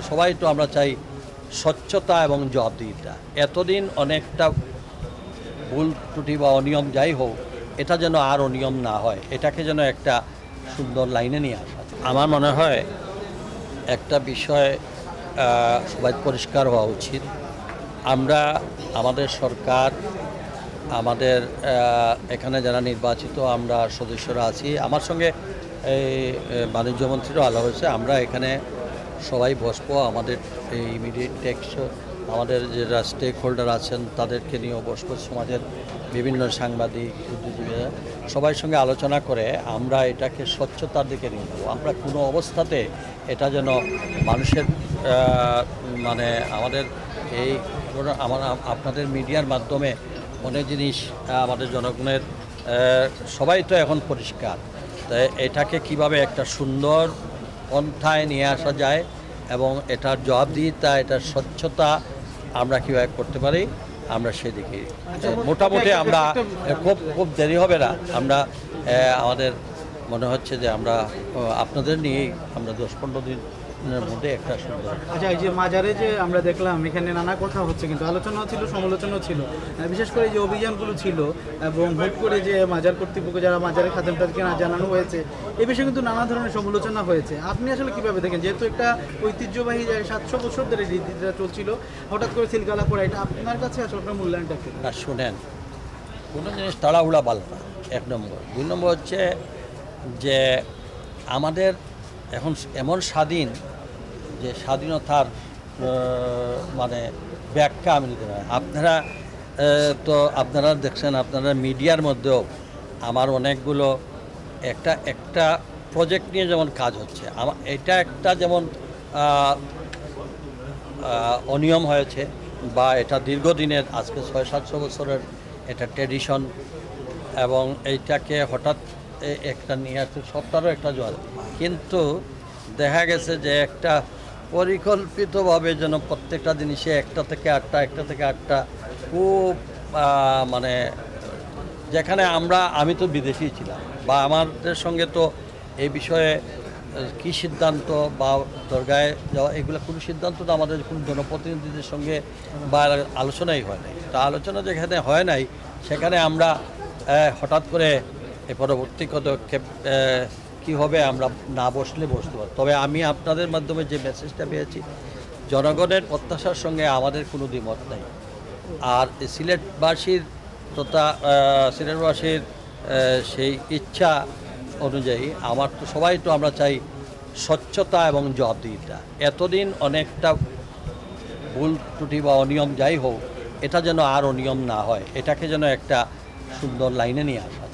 সবাই তো আমরা চাই স্বচ্ছতা এবং জবাবদিহিতা। এতদিন অনেকটা ভুল ত্রুটি বা অনিয়ম যাই হোক, এটা যেন আর অনিয়ম না হয়, এটাকে যেন একটা সুন্দর লাইনে নিয়ে আসা। আমার মনে হয় একটা বিষয় সবাই পরিষ্কার হওয়া উচিত। আমরা আমাদের সরকার, আমাদের এখানে যারা নির্বাচিত আমরা সদস্যরা আছি, আমার সঙ্গে এই বাণিজ্যমন্ত্রীরও আলাপ হয়েছে। আমরা এখানে সবাই বসবো, আমাদের এই ইমিডিয়েট টেক্সট, আমাদের যারা স্টেক হোল্ডার আছেন তাদেরকে নিয়েও বসবো, সমাজের বিভিন্ন সাংবাদিক, বুদ্ধিজীবীরা সবার সঙ্গে আলোচনা করে আমরা এটাকে স্বচ্ছতার দিকে নিয়ে যাবো। আমরা কোনো অবস্থাতে এটা যেন মানুষের মানে আমাদের এই আপনাদের মিডিয়ার মাধ্যমে অনেক জিনিস আমাদের জনগণের সবাই তো এখন পরিষ্কার, তাই এটাকে কিভাবে একটা সুন্দর পন্থায় নিয়ে আসা যায় এবং এটার জবাবদিহিতা, এটার স্বচ্ছতা আমরা কীভাবে করতে পারি, আমরা সেদিকে মোটামুটি আমরা খুব দেরি হবে না। আমরা আমাদের মনে হচ্ছে যে আমরা আপনাদের নিয়েই আমরা 10-15 দিনের মধ্যে একটা সুন্দর। আচ্ছা, এই যে মাজারে যে আমরা দেখলাম এখানে নানা কথা হচ্ছে, কিন্তু আলোচনাও ছিল, সমালোচনাও ছিল, বিশেষ করে যে অভিযানগুলো ছিল এবং ভোট করে যে মাজার কর্তৃপক্ষ যারা মাজারে খাদেম তাদেরকে না জানানো হয়েছে, এই বিষয়ে কিন্তু নানা ধরনের সমালোচনা হয়েছে। আপনি আসলে কীভাবে দেখেন, যেহেতু একটা ঐতিহ্যবাহী 700 বছর ধরে রীতিটা চলছিল, হঠাৎ করে সিলগালা করা, এটা আপনার কাছে আসলে আপনার মূল্যায়নটা কি? না, শুনেন, কোনো জিনিস তাড়াহুড়া ভালো না, 1 নম্বর। 2 নম্বর হচ্ছে যে আমাদের এখন এমন স্বাধীন যে স্বাধীনতার মানে ব্যাখ্যা আমি দিতে পারি। আপনারা দেখছেন, আপনারা মিডিয়ার মধ্যেও আমার অনেকগুলো একটা প্রজেক্ট নিয়ে যেমন কাজ হচ্ছে, এটা একটা যেমন অনিয়ম হয়েছে বা এটা দীর্ঘদিনের, আজকে 600-700 বছরের এটা ট্র্যাডিশন, এবং এইটাকে হঠাৎ একটা নিয়ে আসছে, সবটারও একটা জল। কিন্তু দেখা গেছে যে একটা পরিকল্পিতভাবে যেন প্রত্যেকটা জিনিসে একটা থেকে আটটা খুব মানে যেখানে আমি তো বিদেশি ছিলাম, বা আমাদের সঙ্গে তো এই বিষয়ে কি সিদ্ধান্ত বা দরগায় যাওয়া, এগুলো কোনো সিদ্ধান্ত তো আমাদের কোনো জনপ্রতিনিধিদের সঙ্গে বা আলোচনাই হয় নাই। তা আলোচনা যেখানে হয় নাই, সেখানে আমরা হঠাৎ করে পরবর্তী পদক্ষেপ কী হবে আমরা না বসলে বসতে পারি। তবে আমি আপনাদের মাধ্যমে যে মেসেজটা পেয়েছি, জনগণের প্রত্যাশার সঙ্গে আমাদের কোনো দ্বিমত নাই। আর সিলেটবাসীর তথা সিলেটবাসীর সেই ইচ্ছা অনুযায়ী আমার তো সবাই তো আমরা চাই স্বচ্ছতা এবং জবাবদিহিতা। এতদিন অনেকটা ভুল ত্রুটি বা অনিয়ম যাই হোক, এটা যেন আর অনিয়ম না হয়, এটাকে যেন একটা সুন্দর লাইনে নিয়ে আসা।